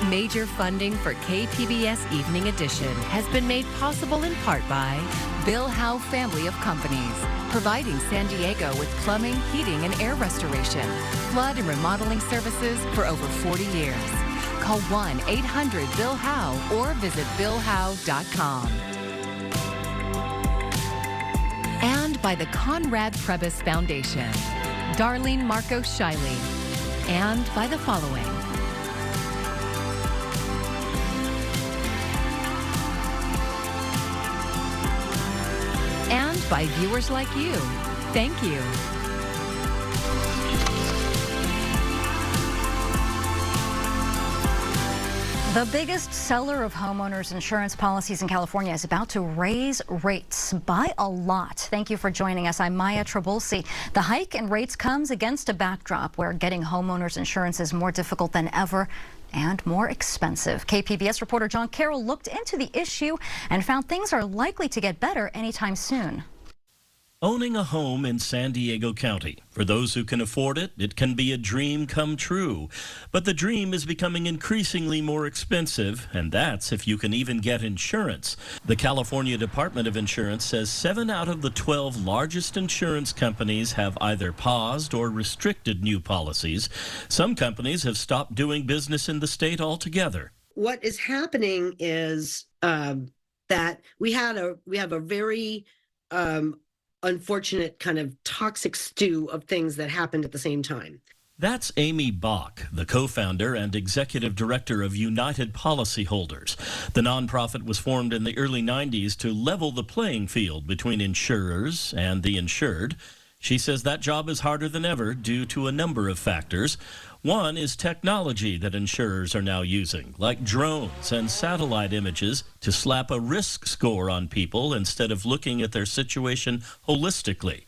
Major funding for KPBS Evening Edition has been made possible in part by Bill Howe Family of Companies, providing San Diego with plumbing, heating, and air restoration, flood and remodeling services for over 40 years. Call 1-800-BILL-HOWE or visit billhowe.com. And by the Conrad Prebys Foundation, Darlene Marcos Shiley, and by the following. And by viewers like you. Thank you. The biggest seller of homeowners insurance policies in California is about to raise rates by a lot. Thank you for joining us. I'm Maya Trabulsi. The hike in rates comes against a backdrop where getting homeowners insurance is more difficult than ever and more expensive. KPBS reporter John Carroll looked into the issue and found things are likely to get better anytime soon. Owning a home in San Diego County. For those who can afford it, it can be a dream come true. But the dream is becoming increasingly more expensive, and that's if you can even get insurance. The California Department of Insurance says 7 out of the 12 largest insurance companies have either paused or restricted new policies. Some companies have stopped doing business in the state altogether. What is happening is that we have a very unfortunate kind of toxic stew of things that happened at the same time. That's Amy Bach, the co-founder and executive director of United Policyholders. The nonprofit was formed in the early 90s to level the playing field between insurers and the insured. She says that job is harder than ever due to a number of factors. One is technology that insurers are now using, like drones and satellite images, to slap a risk score on people instead of looking at their situation holistically.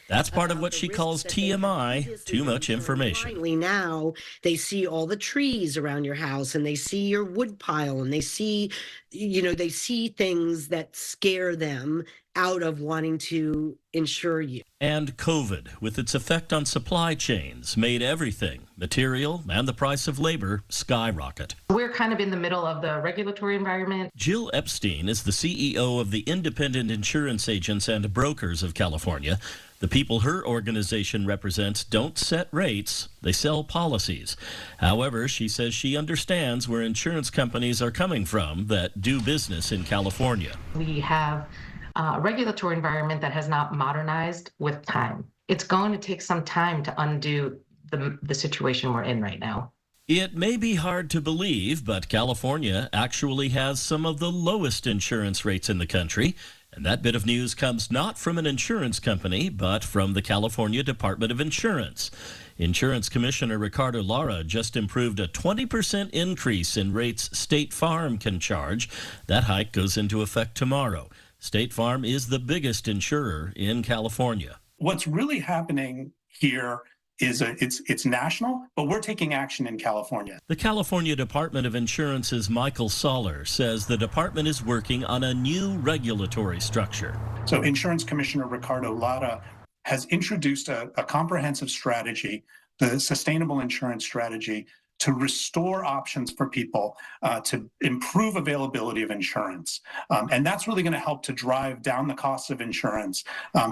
That's part of what she calls TMI, too much information. Finally, now they see all the trees around your house, and they see your wood pile, and they see, they see things that scare them out of wanting to insure you. And COVID, with its effect on supply chains, made everything, material and the price of labor, skyrocket. We're kind of in the middle of the regulatory environment. Jill Epstein is the CEO of the Independent Insurance Agents and Brokers of California. The people her organization represents don't set rates, they sell policies. However, she says she understands where insurance companies are coming from that do business in California. We have a regulatory environment that has not modernized with time. It's going to take some time to undo the situation we're in right now. It may be hard to believe, but California actually has some of the lowest insurance rates in the country. And that bit of news comes not from an insurance company, but from the California Department of Insurance. Insurance Commissioner Ricardo Lara just approved a 20% increase in rates State Farm can charge. That hike goes into effect tomorrow. State Farm is the biggest insurer in California. What's really happening here is it's national, but we're taking action in California. The California Department of Insurance's Michael Soller says the department is working on a new regulatory structure. So Insurance Commissioner Ricardo Lara has introduced a comprehensive strategy, the sustainable insurance strategy, to restore options for people, to improve availability of insurance. And that's really going to help to drive down the costs of insurance.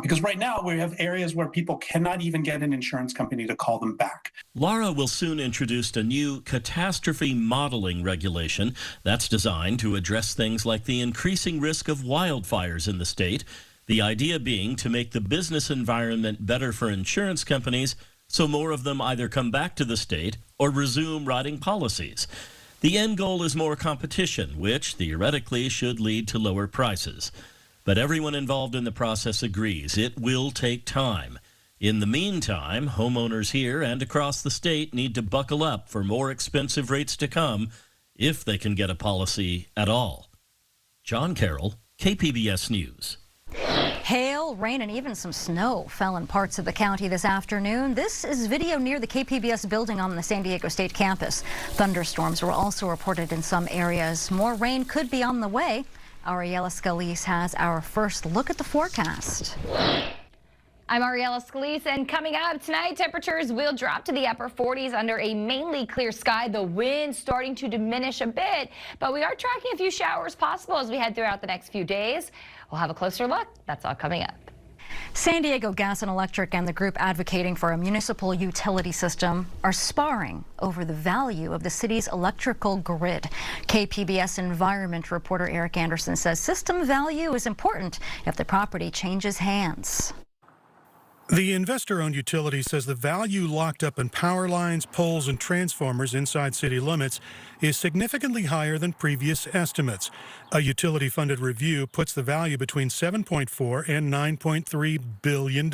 Because right now we have areas where people cannot even get an insurance company to call them back. Lara will soon introduce a new catastrophe modeling regulation that's designed to address things like the increasing risk of wildfires in the state. The idea being to make the business environment better for insurance companies so more of them either come back to the state or resume writing policies. The end goal is more competition, which theoretically should lead to lower prices. But everyone involved in the process agrees it will take time. In the meantime, homeowners here and across the state need to buckle up for more expensive rates to come if they can get a policy at all. John Carroll, KPBS News. Hail, rain, and even some snow fell in parts of the county this afternoon. This is video near the KPBS building on the San Diego State campus. Thunderstorms were also reported in some areas. More rain could be on the way. Ariela Scalise has our first look at the forecast. I'm Ariella Scalise, and coming up tonight, temperatures will drop to the upper 40s under a mainly clear sky. The wind starting to diminish a bit, but we are tracking a few showers possible as we head throughout the next few days. We'll have a closer look. That's all coming up. San Diego Gas and Electric and the group advocating for a municipal utility system are sparring over the value of the city's electrical grid. KPBS environment reporter Eric Anderson says system value is important if the property changes hands. The investor-owned utility says the value locked up in power lines, poles, and transformers inside city limits is significantly higher than previous estimates. A utility-funded review puts the value between $7.4 and $9.3 billion.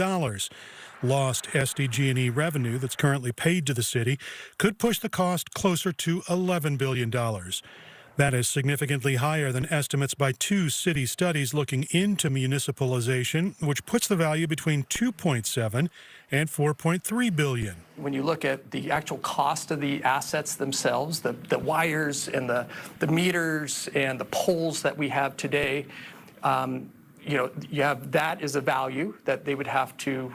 Lost SDG&E revenue that's currently paid to the city could push the cost closer to $11 billion. That is significantly higher than estimates by two city studies looking into municipalization, which puts the value between $2.7 and $4.3 billion. When you look at the actual cost of the assets themselves, the wires and the meters and the poles that we have today, you have that is a value that they would have to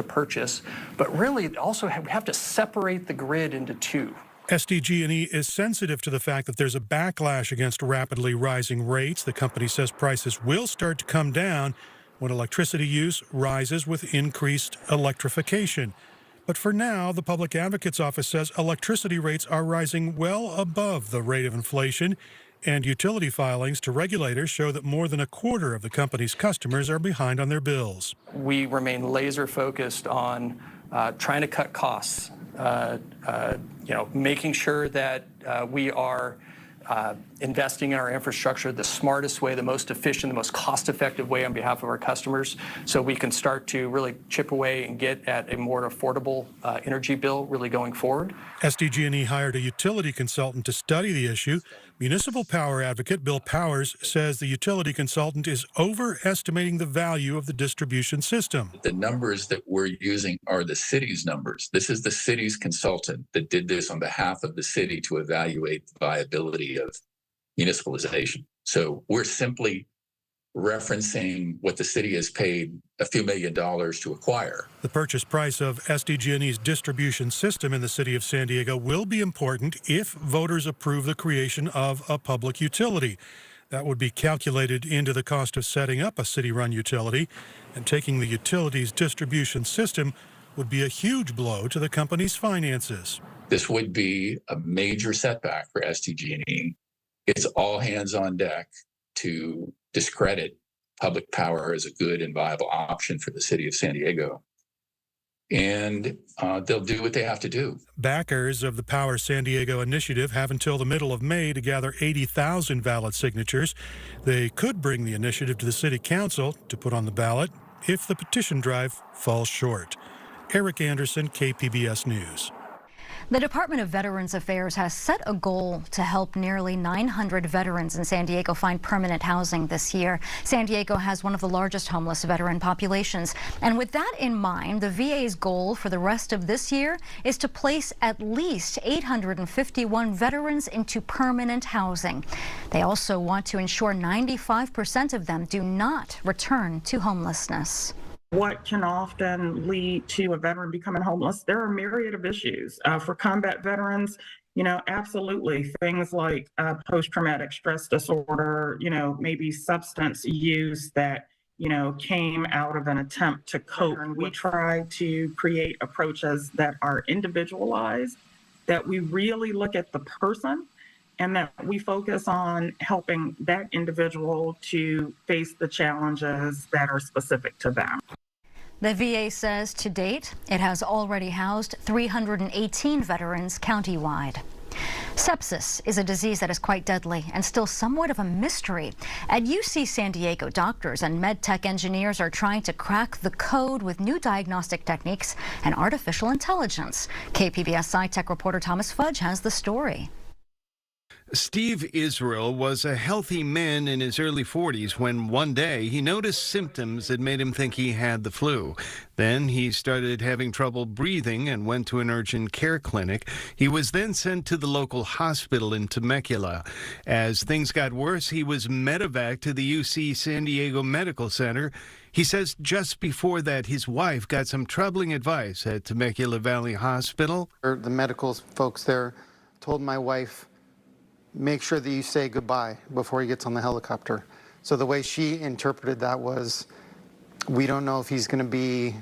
purchase. But really, also we have to separate the grid into two. SDG&E is sensitive to the fact that there's a backlash against rapidly rising rates. The company says prices will start to come down when electricity use rises with increased electrification. But for now, the Public Advocate's Office says electricity rates are rising well above the rate of inflation, and utility filings to regulators show that more than a quarter of the company's customers are behind on their bills. We remain laser focused on trying to cut costs. Making sure that we are investing in our infrastructure the smartest way, the most efficient, the most cost-effective way on behalf of our customers, so we can start to really chip away and get at a more affordable energy bill really going forward. SDG&E hired a utility consultant to study the issue. Municipal power advocate Bill Powers says the utility consultant is overestimating the value of the distribution system. The numbers that we're using are the city's numbers. This is the city's consultant that did this on behalf of the city to evaluate the viability of municipalization. So we're simply referencing what the city has paid a few $1 million to acquire. The purchase price of SDG&E's distribution system in the city of San Diego will be important if voters approve the creation of a public utility. That would be calculated into the cost of setting up a city-run utility, and taking the utility's distribution system would be a huge blow to the company's finances. This would be a major setback for SDG&E. It's all hands on deck to discredit public power as a good and viable option for the city of San Diego. And they'll do what they have to do. Backers of the Power San Diego initiative have until the middle of May to gather 80,000 valid signatures. They could bring the initiative to the city council to put on the ballot if the petition drive falls short. Eric Anderson, KPBS News. The Department of Veterans Affairs has set a goal to help nearly 900 veterans in San Diego find permanent housing this year. San Diego has one of the largest homeless veteran populations. And with that in mind, the VA's goal for the rest of this year is to place at least 851 veterans into permanent housing. They also want to ensure 95% of them do not return to homelessness. What can often lead to a veteran becoming homeless? There are a myriad of issues. For combat veterans, absolutely things like post-traumatic stress disorder, maybe substance use that, came out of an attempt to cope. And we try to create approaches that are individualized, that we really look at the person, and that we focus on helping that individual to face the challenges that are specific to them. The VA says to date, it has already housed 318 veterans countywide. Sepsis is a disease that is quite deadly and still somewhat of a mystery. At UC San Diego, doctors and med tech engineers are trying to crack the code with new diagnostic techniques and artificial intelligence. KPBS SciTech reporter Thomas Fudge has the story. Steve Israel was a healthy man in his early 40s when one day he noticed symptoms that made him think he had the flu. Then he started having trouble breathing and went to an urgent care clinic. He was then sent to the local hospital in Temecula. As things got worse, he was medevaced to the UC San Diego Medical Center. He says just before that, his wife got some troubling advice at Temecula Valley Hospital. The medical folks there told my wife, make sure that you say goodbye before he gets on the helicopter. So the way she interpreted that was, we don't know if he's going to be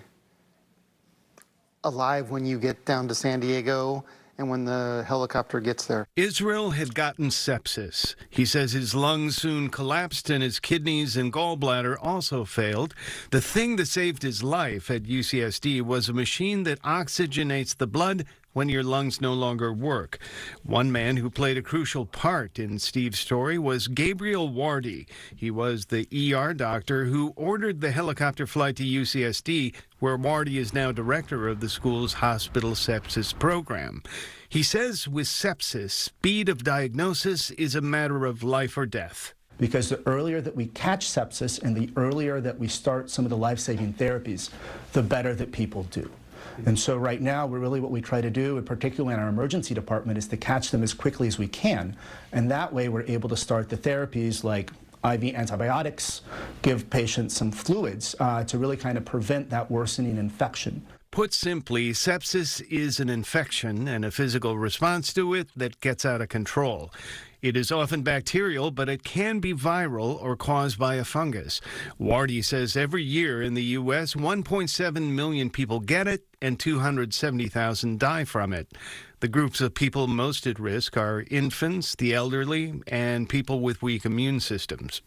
alive when you get down to San Diego and when the helicopter gets there. Israel had gotten sepsis. He says his lungs soon collapsed and his kidneys and gallbladder also failed. The thing that saved his life at UCSD was a machine that oxygenates the blood when your lungs no longer work. One man who played a crucial part in Steve's story was Gabriel Wardy. He was the ER doctor who ordered the helicopter flight to UCSD, where Wardy is now director of the school's hospital sepsis program. He says with sepsis, speed of diagnosis is a matter of life or death. Because the earlier that we catch sepsis and the earlier that we start some of the life-saving therapies, the better that people do. And so right now, what we try to do, and particularly in our emergency department, is to catch them as quickly as we can. And that way, we're able to start the therapies like IV antibiotics, give patients some fluids to really kind of prevent that worsening infection. Put simply, sepsis is an infection and a physical response to it that gets out of control. It is often bacterial, but it can be viral or caused by a fungus. Wardy says every year in the U.S., 1.7 million people get it and 270,000 die from it. The groups of people most at risk are infants, the elderly, and people with weak immune systems.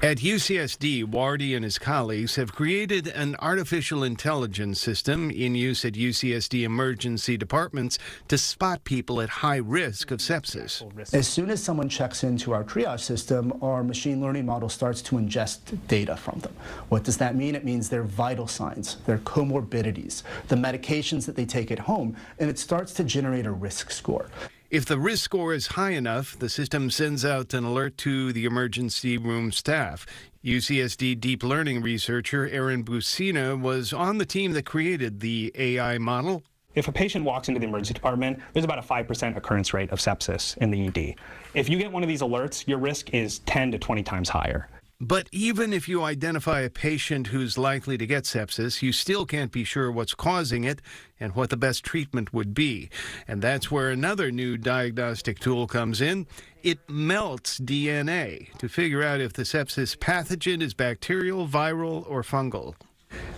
At UCSD, Wardy and his colleagues have created an artificial intelligence system in use at UCSD emergency departments to spot people at high risk of sepsis. As soon as someone checks into our triage system, our machine learning model starts to ingest data from them. What does that mean? It means their vital signs, their comorbidities, the medications that they take at home, and it starts to generate a risk score. If the risk score is high enough, the system sends out an alert to the emergency room staff. UCSD deep learning researcher Aaron Bucina was on the team that created the AI model. If a patient walks into the emergency department, there's about a 5% occurrence rate of sepsis in the ED. If you get one of these alerts, your risk is 10 to 20 times higher. But even if you identify a patient who's likely to get sepsis, you still can't be sure what's causing it and what the best treatment would be. And that's where another new diagnostic tool comes in. It melts DNA to figure out if the sepsis pathogen is bacterial, viral, or fungal.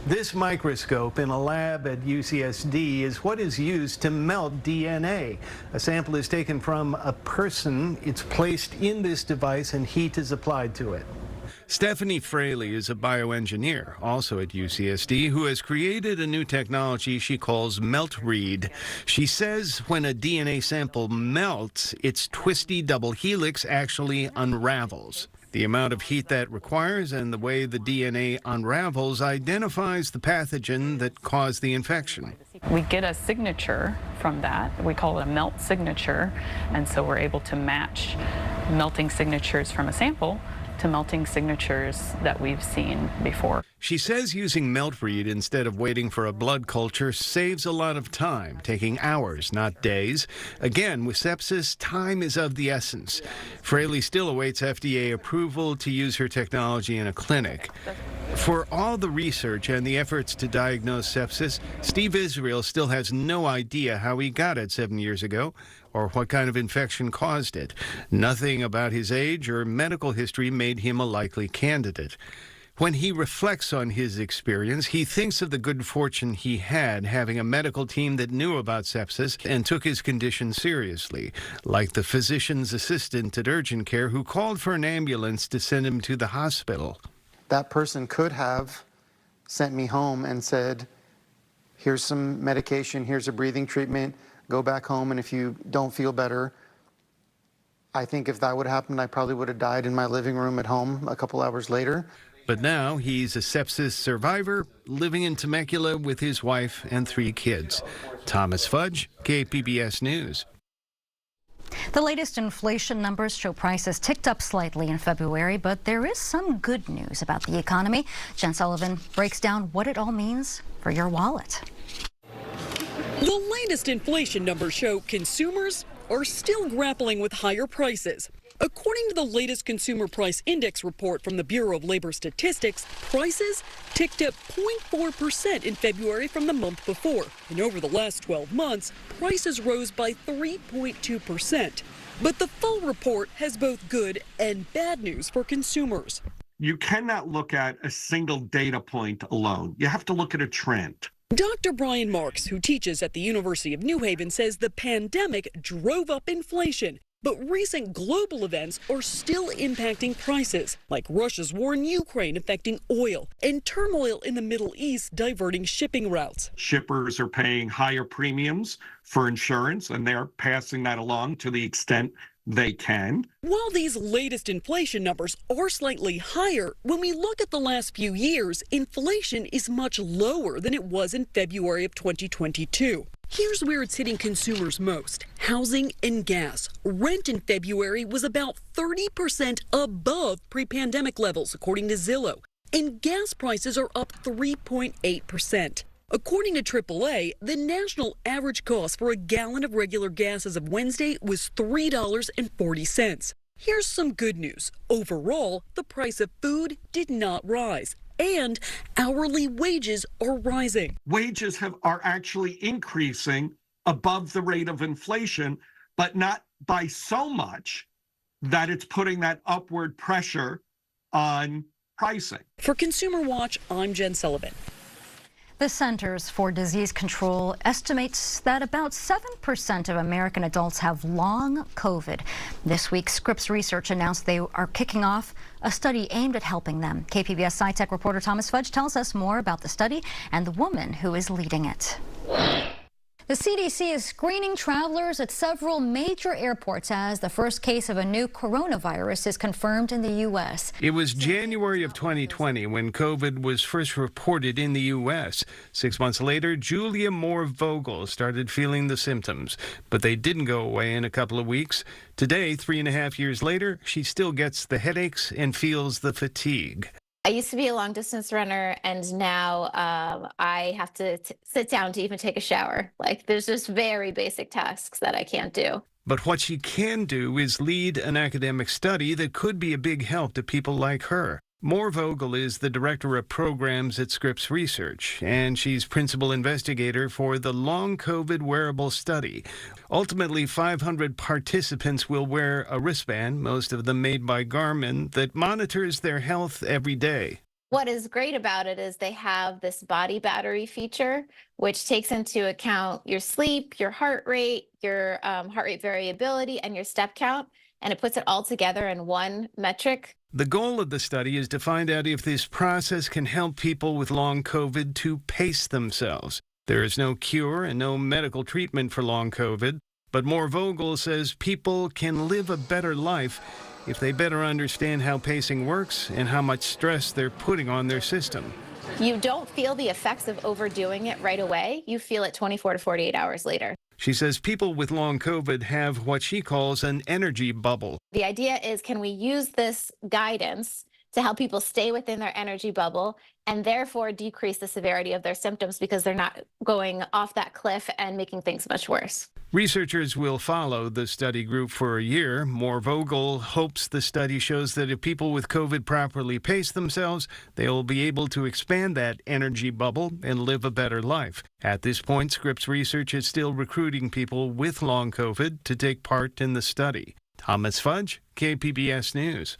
This microscope in a lab at UCSD is what is used to melt DNA. A sample is taken from a person, it's placed in this device, and heat is applied to it. Stephanie Fraley is a bioengineer, also at UCSD, who has created a new technology she calls melt read. She says when a DNA sample melts, its twisty double helix actually unravels. The amount of heat that requires and the way the DNA unravels identifies the pathogen that caused the infection. We get a signature from that. We call it a melt signature, and so we're able to match melting signatures from a sample to melting signatures that we've seen before. She says using melt read instead of waiting for a blood culture saves a lot of time, taking hours, not days. Again, with sepsis, time is of the essence. Fraley still awaits FDA approval to use her technology in a clinic. For all the research and the efforts to diagnose sepsis, Steve Israel still has no idea how he got it 7 years ago or what kind of infection caused it. Nothing about his age or medical history made him a likely candidate. When he reflects on his experience, he thinks of the good fortune he had having a medical team that knew about sepsis and took his condition seriously, like the physician's assistant at urgent care who called for an ambulance to send him to the hospital. That person could have sent me home and said, here's some medication, here's a breathing treatment, go back home, and if you don't feel better, I think if that would have happened, I probably would have died in my living room at home a couple hours later. But now he's a sepsis survivor living in Temecula with his wife and 3 kids. Thomas Fudge, KPBS News. The latest inflation numbers show prices ticked up slightly in February, but there is some good news about the economy. Jen Sullivan breaks down what it all means for your wallet. The latest inflation numbers show consumers are still grappling with higher prices. According to the latest Consumer Price Index report from the Bureau of Labor Statistics, prices ticked up 0.4% in February from the month before. And over the last 12 months, prices rose by 3.2%. But the full report has both good and bad news for consumers. You cannot look at a single data point alone. You have to look at a trend. Dr. Brian Marks, who teaches at the University of New Haven, says the pandemic drove up inflation. But recent global events are still impacting prices, like Russia's war in Ukraine affecting oil and turmoil in the Middle East diverting shipping routes. Shippers are paying higher premiums for insurance, and they're passing that along to the extent they can. While these latest inflation numbers are slightly higher, when we look at the last few years, inflation is much lower than it was in February of 2022. Here's where it's hitting consumers most: housing and gas. Rent in February was about 30% above pre-pandemic levels, according to Zillow, and gas prices are up 3.8%. According to AAA, the national average cost for a gallon of regular gas as of Wednesday was $3.40. Here's some good news. Overall, the price of food did not rise, and hourly wages are rising. Wages are actually increasing above the rate of inflation, but not by so much that it's putting that upward pressure on pricing. For Consumer Watch, I'm Jen Sullivan. The Centers for Disease Control estimates that about 7% of American adults have long COVID. This week, Scripps Research announced they are kicking off a study aimed at helping them. KPBS SciTech reporter Thomas Fudge tells us more about the study and the woman who is leading it. The CDC is screening travelers at several major airports as the first case of a new coronavirus is confirmed in the U.S. It was January of 2020 when COVID was first reported in the U.S. 6 months later, Julia Moore-Vogel started feeling the symptoms, but they didn't go away in a couple of weeks. Today, 3.5 years later, she still gets the headaches and feels the fatigue. I used to be a long distance runner, and now I have to sit down to even take a shower. Like, there's just very basic tasks that I can't do. But what she can do is lead an academic study that could be a big help to people like her. Moore-Vogel is the director of programs at Scripps Research, and she's principal investigator for the long COVID wearable study. Ultimately, 500 participants will wear a wristband, most of them made by Garmin, that monitors their health every day. What is great about it is they have this body battery feature, which takes into account your sleep, your heart rate variability, and your step count, and it puts it all together in one metric. The goal of the study is to find out if this process can help people with long COVID to pace themselves. There is no cure and no medical treatment for long COVID, but Moore-Vogel says people can live a better life if they better understand how pacing works and how much stress they're putting on their system. You don't feel the effects of overdoing it right away. You feel it 24 to 48 hours later. She says people with long COVID have what she calls an energy bubble. The idea is, can we use this guidance to help people stay within their energy bubble and therefore decrease the severity of their symptoms because they're not going off that cliff and making things much worse? Researchers will follow the study group for a year. Moore-Vogel hopes the study shows that if people with COVID properly pace themselves, they will be able to expand that energy bubble and live a better life. At this point, Scripps Research is still recruiting people with long COVID to take part in the study. Thomas Fudge, KPBS News.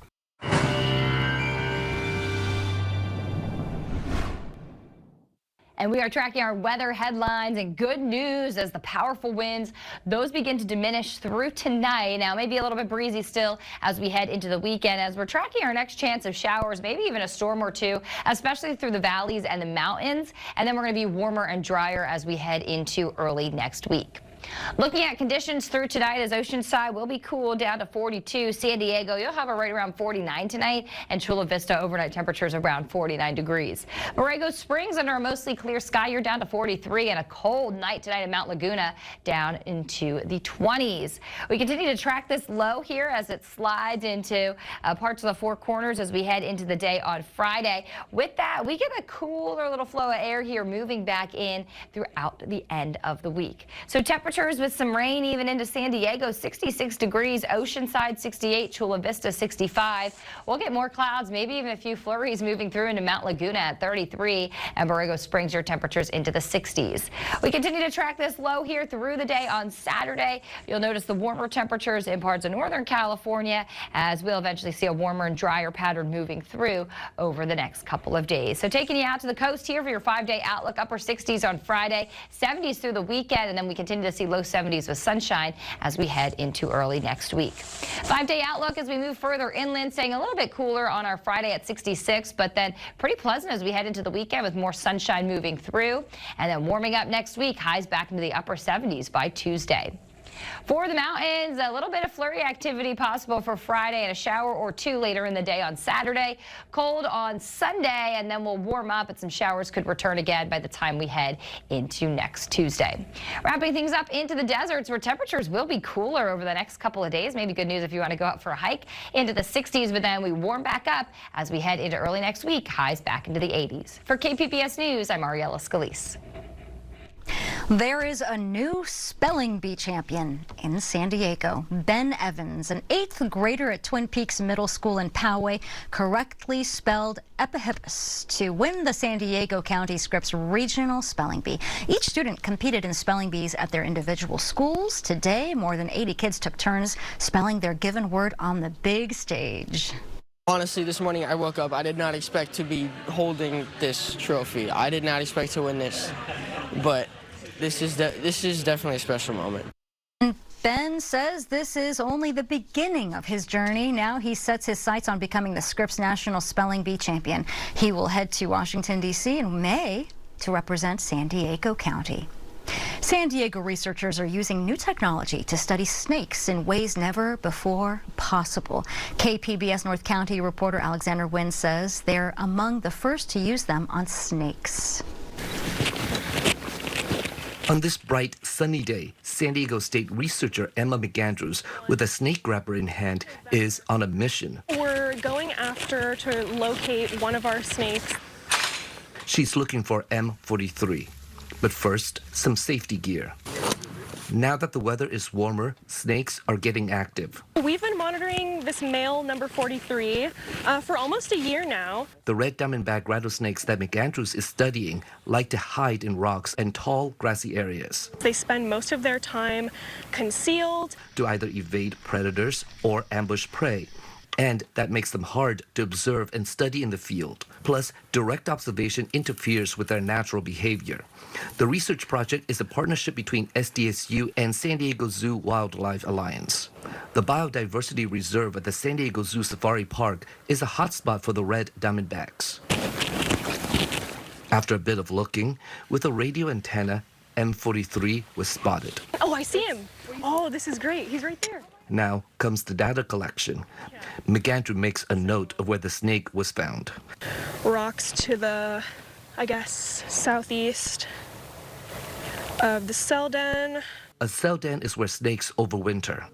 And we are tracking our weather headlines and good news as the powerful winds, those begin to diminish through tonight. Now, maybe a little bit breezy still as we head into the weekend as we're tracking our next chance of showers, maybe even a storm or two, especially through the valleys and the mountains. And then we're going to be warmer and drier as we head into early next week. Looking at conditions through tonight, as Oceanside will be cool down to 42. San Diego, you'll have it right around 49 tonight, and Chula Vista overnight temperatures around 49 degrees. Borrego Springs under a mostly clear sky, you're down to 43, and a cold night tonight in Mount Laguna down into the 20s. We continue to track this low here as it slides into parts of the Four Corners as we head into the day on Friday. With that, we get a cooler little flow of air here moving back in throughout the end of the week. So temperatures with some rain even into San Diego, 66 degrees, Oceanside 68, Chula Vista 65. We'll get more clouds, maybe even a few flurries moving through into Mount Laguna at 33, and Borrego Springs, your temperatures into the 60s. We continue to track this low here through the day on Saturday. You'll notice the warmer temperatures in parts of Northern California as we'll eventually see a warmer and drier pattern moving through over the next couple of days. So taking you out to the coast here for your 5-day outlook, upper 60s on Friday, 70s through the weekend, and then we continue to see low 70s with sunshine as we head into early next week. 5-day outlook as we move further inland, staying a little bit cooler on our Friday at 66, but then pretty pleasant as we head into the weekend with more sunshine moving through, and then warming up next week, highs back into the upper 70s by Tuesday. For the mountains, a little bit of flurry activity possible for Friday and a shower or two later in the day on Saturday. Cold on Sunday, and then we'll warm up, and some showers could return again by the time we head into next Tuesday. Wrapping things up into the deserts where temperatures will be cooler over the next couple of days. Maybe good news if you want to go out for a hike into the 60s, but then we warm back up as we head into early next week. Highs back into the 80s. For KPBS News, I'm Ariella Scalise. There is a new spelling bee champion in San Diego. Ben Evans, an 8th grader at Twin Peaks Middle School in Poway, correctly spelled epihippus to win the San Diego County Scripps Regional Spelling Bee. Each student competed in spelling bees at their individual schools. Today, more than 80 kids took turns spelling their given word on the big stage. Honestly, this morning I woke up, I did not expect to be holding this trophy. I did not expect to win this, but this is definitely a special moment. Ben says this is only the beginning of his journey. Now he sets his sights on becoming the Scripps National Spelling Bee champion. He will head to Washington, D.C. in May to represent San Diego County. San Diego researchers are using new technology to study snakes in ways never before possible. KPBS North County reporter Alexander Wynn says they're among the first to use them on snakes. On this bright, sunny day, San Diego State researcher Emma McAndrews, with a snake grabber in hand, is on a mission. We're going after to locate one of our snakes. She's looking for M43. But first, some safety gear. Now that the weather is warmer, snakes are getting active. We've been monitoring this male number 43 for almost a year now. The red diamondback rattlesnakes that McAndrews is studying like to hide in rocks and tall, grassy areas. They spend most of their time concealed to either evade predators or ambush prey. And that makes them hard to observe and study in the field. Plus, direct observation interferes with their natural behavior. The research project is a partnership between SDSU and San Diego Zoo Wildlife Alliance. The Biodiversity Reserve at the San Diego Zoo Safari Park is a hotspot for the red diamondbacks. After a bit of looking, with a radio antenna, M43 was spotted. Oh, I see him. Oh, this is great. He's right there. Now comes the data collection. McAndrew makes a note of where the snake was found. Rocks to the, I guess, southeast of the cell den. A cell den is where snakes overwinter.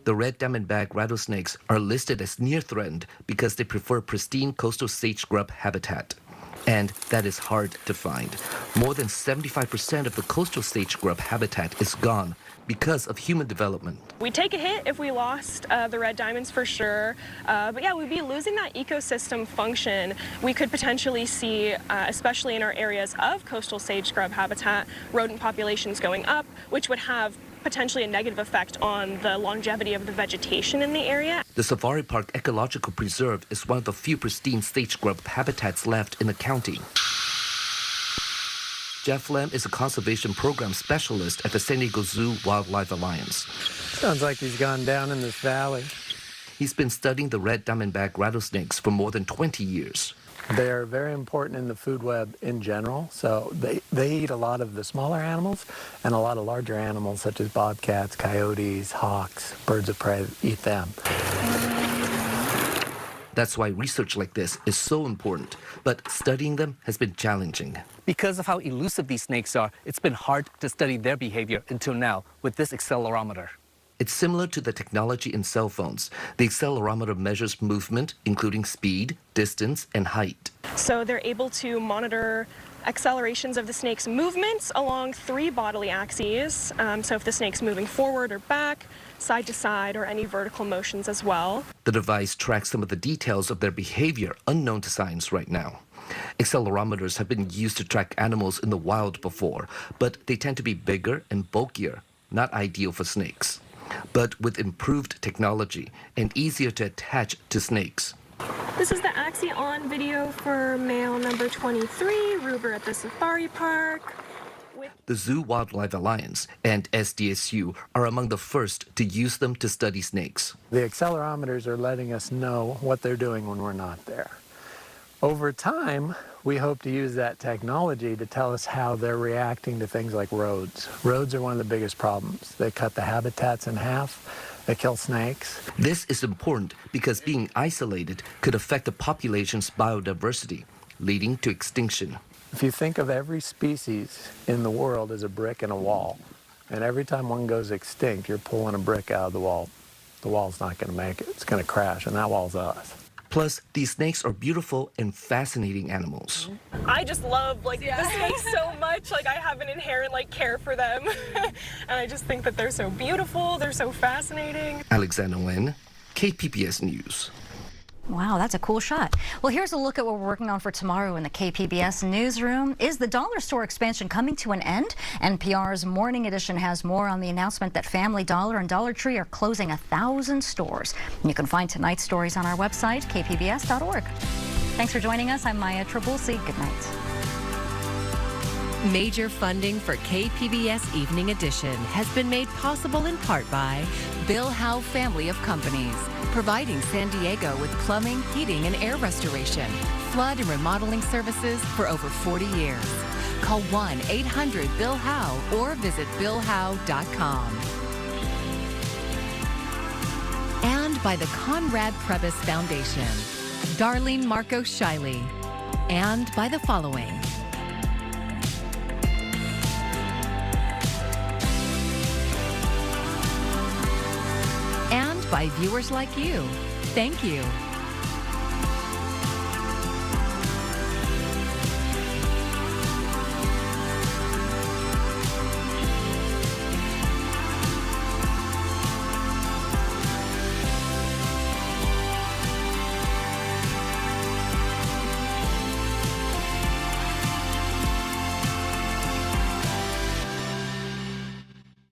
The red diamondback rattlesnakes are listed as near threatened because they prefer pristine coastal sage scrub habitat. And that is hard to find. More than 75% of the coastal sage scrub habitat is gone because of human development. We'd take a hit if we lost the red diamonds for sure, but yeah, we'd be losing that ecosystem function. We could potentially see, especially in our areas of coastal sage scrub habitat, rodent populations going up, which would have potentially a negative effect on the longevity of the vegetation in the area. The Safari Park Ecological Preserve is one of the few pristine sage scrub habitats left in the county. Jeff Lamb is a conservation program specialist at the San Diego Zoo Wildlife Alliance. Sounds like he's gone down in this valley. He's been studying the red diamondback rattlesnakes for more than 20 years. They're very important in the food web in general. So they eat a lot of the smaller animals, and a lot of larger animals such as bobcats, coyotes, hawks, birds of prey eat them. That's why research like this is so important, but studying them has been challenging. Because of how elusive these snakes are, it's been hard to study their behavior until now with this accelerometer. It's similar to the technology in cell phones. The accelerometer measures movement, including speed, distance, and height. So they're able to monitor accelerations of the snake's movements along 3 bodily axes. So if the snake's moving forward or back, side to side, or any vertical motions as well. The device tracks some of the details of their behavior unknown to science right now. Accelerometers have been used to track animals in the wild before, but they tend to be bigger and bulkier, not ideal for snakes. But with improved technology and easier to attach to snakes. This is the Axie on video for male number 23, Ruber at the safari park. The Zoo Wildlife Alliance and SDSU are among the first to use them to study snakes. The accelerometers are letting us know what they're doing when we're not there. Over time, we hope to use that technology to tell us how they're reacting to things like roads. Roads are one of the biggest problems. They cut the habitats in half. They kill snakes. This is important because being isolated could affect the population's biodiversity, leading to extinction. If you think of every species in the world as a brick in a wall, and every time one goes extinct, you're pulling a brick out of the wall. The wall's not going to make it. It's going to crash, and that wall's us. Plus, these snakes are beautiful and fascinating animals. I just love the snakes so much. I have an inherent care for them. And I just think that they're so beautiful. They're so fascinating. Alexander Nguyen, KPBS News. Wow, that's a cool shot. Well, here's a look at what we're working on for tomorrow in the KPBS newsroom. Is the dollar store expansion coming to an end? NPR's Morning Edition has more on the announcement that Family Dollar and Dollar Tree are closing 1,000 stores. And you can find tonight's stories on our website, kpbs.org. Thanks for joining us. I'm Maya Trabulsi. Good night. Major funding for KPBS Evening Edition has been made possible in part by Bill Howe Family of Companies, providing San Diego with plumbing, heating, and air restoration, flood and remodeling services for over 40 years. Call 1-800-BILL-HOWE or visit BillHowe.com. And by the Conrad Prebys Foundation, Darlene Marco Shiley, and by the following. And by viewers like you. Thank you.